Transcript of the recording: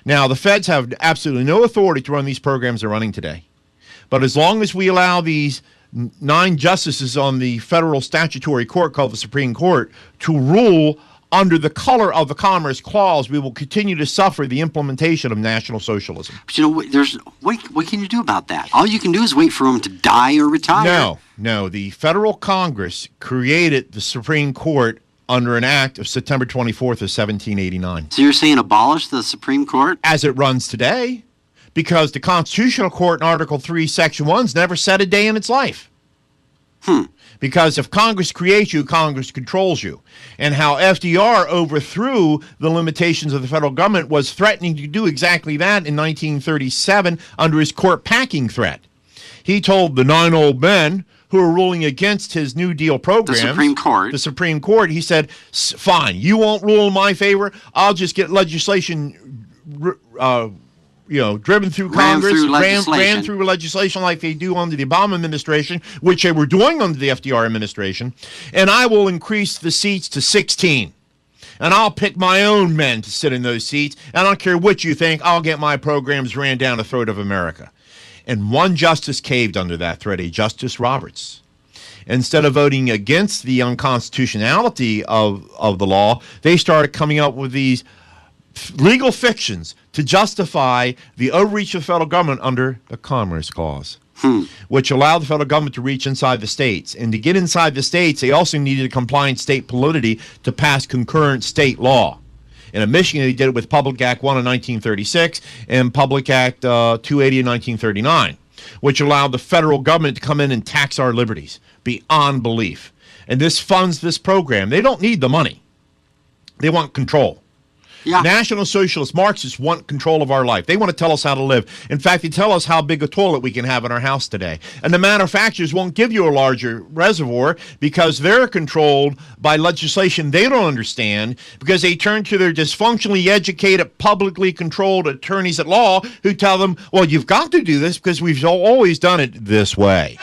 Now, the feds have absolutely no authority to run these programs they're running today. But as long as we allow these 9 justices on the federal statutory court called the Supreme Court to rule under the color of the Commerce Clause, we will continue to suffer the implementation of National Socialism. But what can you do about that? All you can do is wait for them to die or retire. No. The federal Congress created the Supreme Court under an act of September 24th of 1789. So you're saying abolish the Supreme Court? As it runs today, because the Constitutional Court in Article 3, Section 1's never set a day in its life. Because if Congress creates you, Congress controls you. And how FDR overthrew the limitations of the federal government was threatening to do exactly that in 1937 under his court packing threat. He told the 9 old men who were ruling against his New Deal program, the Supreme Court, he said, fine, you won't rule in my favor. I'll just get legislation driven through Congress, ran through legislation like they do under the Obama administration, which they were doing under the FDR administration, and I will increase the seats to 16. And I'll pick my own men to sit in those seats, and I don't care what you think, I'll get my programs ran down the throat of America. And one justice caved under that threat, a Justice Roberts. Instead of voting against the unconstitutionality of the law, they started coming up with these legal fictions to justify the overreach of the federal government under the Commerce Clause, which allowed the federal government to reach inside the states. And to get inside the states, they also needed a compliant state polity to pass concurrent state law. And in Michigan, they did it with Public Act 1 in 1936 and Public Act 280 in 1939, which allowed the federal government to come in and tax our liberties beyond belief. And this funds this program. They don't need the money. They want control. Yeah. National Socialist Marxists want control of our life. They want to tell us how to live. In fact, they tell us how big a toilet we can have in our house today. And the manufacturers won't give you a larger reservoir because they're controlled by legislation they don't understand, because they turn to their dysfunctionally educated, publicly controlled attorneys at law who tell them, well, you've got to do this because we've always done it this way.